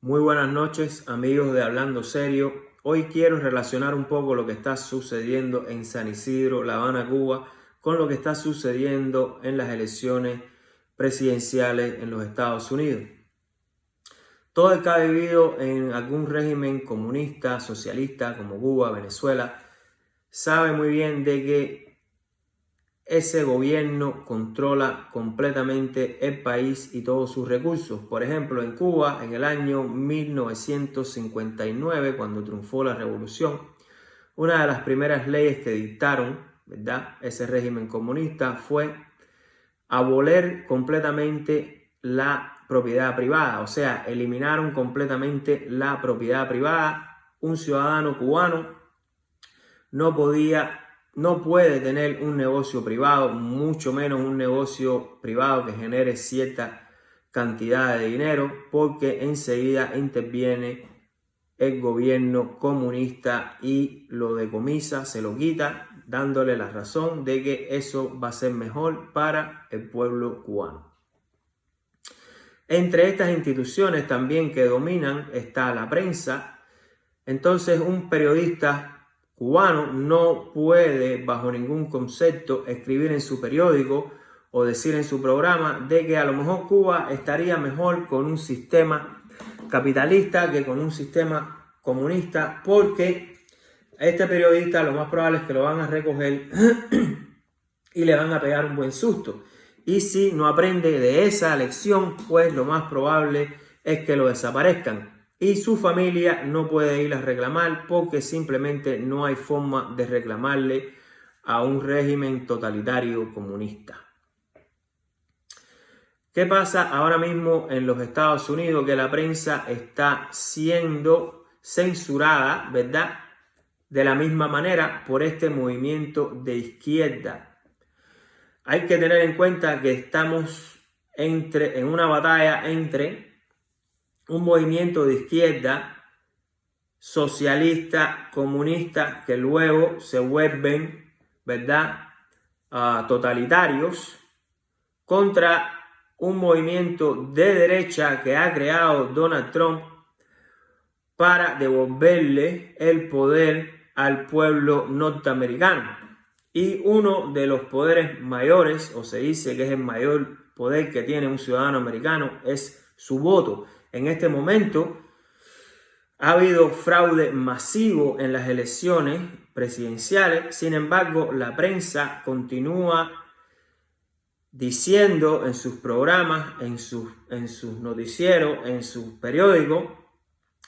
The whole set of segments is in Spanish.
Muy buenas noches, amigos de Hablando Serio. Hoy quiero relacionar un poco lo que está sucediendo en San Isidro, La Habana, Cuba, con lo que está sucediendo en las elecciones presidenciales en los Estados Unidos. Todo el que ha vivido en algún régimen comunista, socialista, como Cuba, Venezuela, sabe muy bien de que ese gobierno controla completamente el país y todos sus recursos. Por ejemplo, en Cuba, en el año 1959, cuando triunfó la revolución, una de las primeras leyes que dictaron, ¿verdad?, ese régimen comunista fue abolir completamente la propiedad privada. O sea, eliminaron completamente la propiedad privada. Un ciudadano cubano no puede tener un negocio privado, mucho menos un negocio privado que genere cierta cantidad de dinero, porque enseguida interviene el gobierno comunista y lo decomisa, se lo quita, dándole la razón de que eso va a ser mejor para el pueblo cubano. Entre estas instituciones también que dominan está la prensa. Entonces, un periodista cubano no puede bajo ningún concepto escribir en su periódico o decir en su programa de que a lo mejor Cuba estaría mejor con un sistema capitalista que con un sistema comunista, porque a este periodista lo más probable es que lo van a recoger y le van a pegar un buen susto. Y si no aprende de esa lección, pues lo más probable es que lo desaparezcan. Y su familia no puede ir a reclamar porque simplemente no hay forma de reclamarle a un régimen totalitario comunista. ¿Qué pasa ahora mismo en los Estados Unidos? Que la prensa está siendo censurada, ¿verdad?, de la misma manera por este movimiento de izquierda. Hay que tener en cuenta que estamos en una batalla entre un movimiento de izquierda socialista, comunista, que luego se vuelven, ¿verdad?, totalitarios, contra un movimiento de derecha que ha creado Donald Trump para devolverle el poder al pueblo norteamericano. Y uno de los poderes mayores, o se dice que es el mayor poder que tiene un ciudadano americano, es su voto. En este momento ha habido fraude masivo en las elecciones presidenciales. Sin embargo, la prensa continúa diciendo en sus programas, en sus noticieros, en sus periódicos,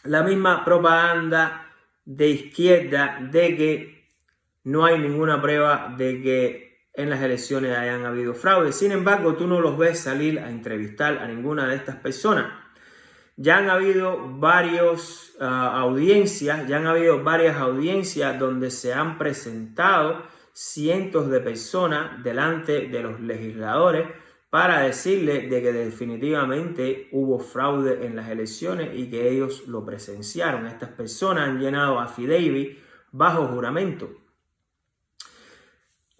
la misma propaganda de izquierda de que no hay ninguna prueba de que en las elecciones hayan habido fraude. Sin embargo, tú no los ves salir a entrevistar a ninguna de estas personas. Ya han habido varias audiencias donde se han presentado cientos de personas delante de los legisladores para decirles de que definitivamente hubo fraude en las elecciones y que ellos lo presenciaron. Estas personas han llenado affidavit bajo juramento.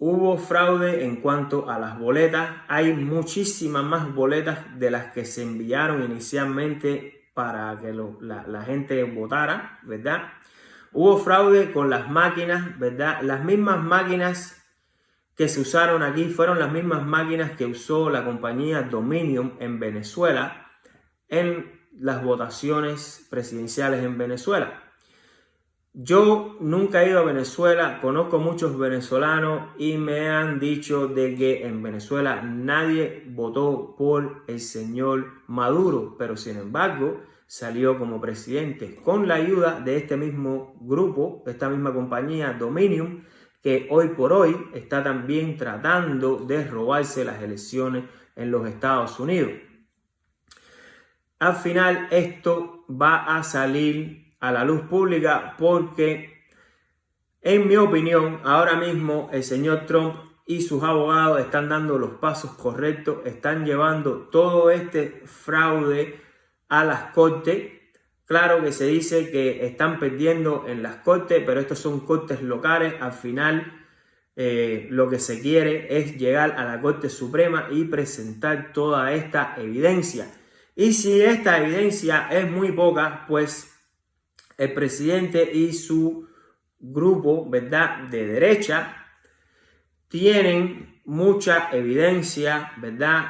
Hubo fraude en cuanto a las boletas. Hay muchísimas más boletas de las que se enviaron inicialmente para que la gente votara, ¿verdad? Hubo fraude con las máquinas, ¿verdad? Las mismas máquinas que se usaron aquí fueron las mismas máquinas que usó la compañía Dominion en Venezuela en las votaciones presidenciales en Venezuela. Yo nunca he ido a Venezuela, conozco muchos venezolanos y me han dicho de que en Venezuela nadie votó por el señor Maduro, pero sin embargo salió como presidente con la ayuda de este mismo grupo, de esta misma compañía Dominion, que hoy por hoy está también tratando de robarse las elecciones en los Estados Unidos. Al final esto va a salir a la luz pública porque, en mi opinión, ahora mismo el señor Trump y sus abogados están dando los pasos correctos, están llevando todo este fraude a las cortes. Claro que se dice que están perdiendo en las cortes, pero estos son cortes locales. Al final lo que se quiere es llegar a la Corte Suprema y presentar toda esta evidencia. Y si esta evidencia es muy poca, pues el presidente y su grupo, ¿verdad?, de derecha tienen mucha evidencia, ¿verdad?,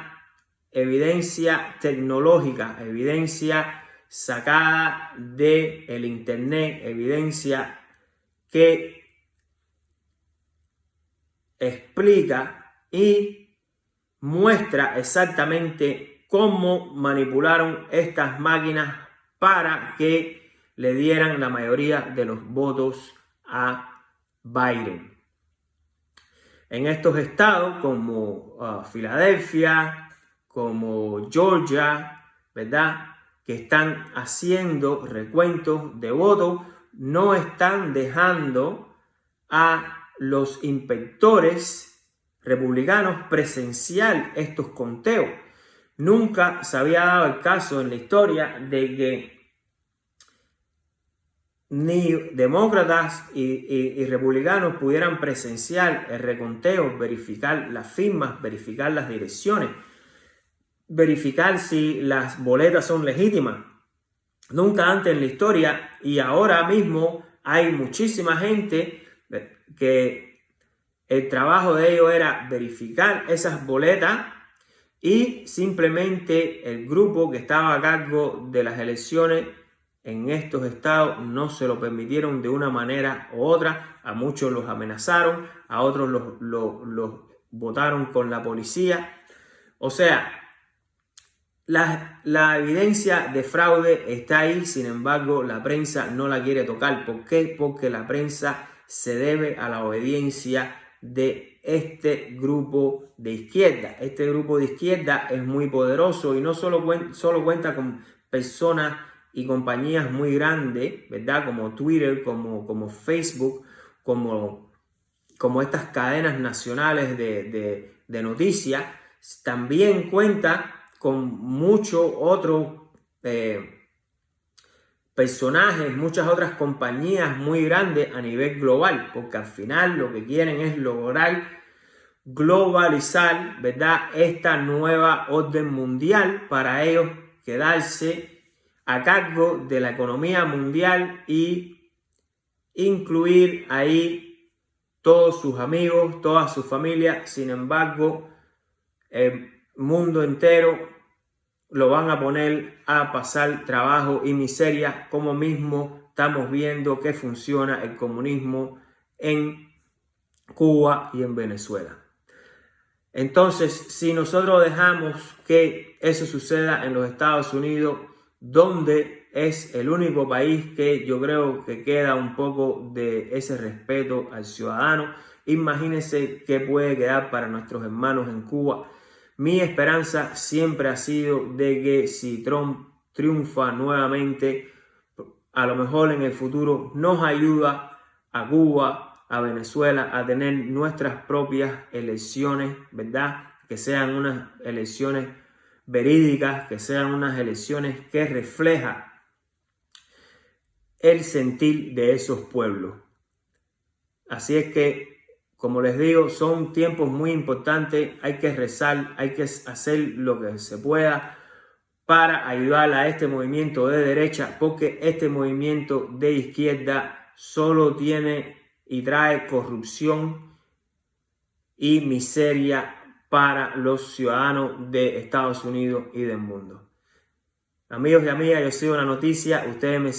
evidencia tecnológica, evidencia sacada del internet, evidencia que explica y muestra exactamente cómo manipularon estas máquinas para que le dieran la mayoría de los votos a Biden. En estos estados como Filadelfia, como Georgia, ¿verdad?, que están haciendo recuentos de votos, no están dejando a los inspectores republicanos presenciar estos conteos. Nunca se había dado el caso en la historia de que ni demócratas y republicanos pudieran presenciar el reconteo, verificar las firmas, verificar las direcciones, verificar si las boletas son legítimas. Nunca antes en la historia, y ahora mismo hay muchísima gente que el trabajo de ellos era verificar esas boletas y simplemente el grupo que estaba a cargo de las elecciones en estos estados no se lo permitieron de una manera u otra. A muchos los amenazaron, a otros los votaron con la policía. O sea, la evidencia de fraude está ahí, sin embargo, la prensa no la quiere tocar. ¿Por qué? Porque la prensa se debe a la obediencia de este grupo de izquierda. Este grupo de izquierda es muy poderoso y no solo cuenta con personas y compañías muy grandes, ¿verdad?, como Twitter, como Facebook, como estas cadenas nacionales de noticias. También cuenta con muchos otros personajes, muchas otras compañías muy grandes a nivel global, porque al final lo que quieren es lograr globalizar, ¿verdad?, esta nueva orden mundial para ellos quedarse a cargo de la economía mundial y incluir ahí todos sus amigos, toda su familia. Sin embargo, el mundo entero lo van a poner a pasar trabajo y miseria, como mismo estamos viendo que funciona el comunismo en Cuba y en Venezuela. Entonces, si nosotros dejamos que eso suceda en los Estados Unidos, donde es el único país que yo creo que queda un poco de ese respeto al ciudadano, imagínense qué puede quedar para nuestros hermanos en Cuba. Mi esperanza siempre ha sido de que si Trump triunfa nuevamente, a lo mejor en el futuro nos ayuda a Cuba, a Venezuela, a tener nuestras propias elecciones, ¿verdad? Que sean unas elecciones verídicas, que sean unas elecciones que reflejan el sentir de esos pueblos. Así es que, como les digo, son tiempos muy importantes. Hay que rezar, hay que hacer lo que se pueda para ayudar a este movimiento de derecha, porque este movimiento de izquierda solo tiene y trae corrupción y miseria para los ciudadanos de Estados Unidos y del mundo. Amigos y amigas, yo soy Una Noticia. Ustedes me siguen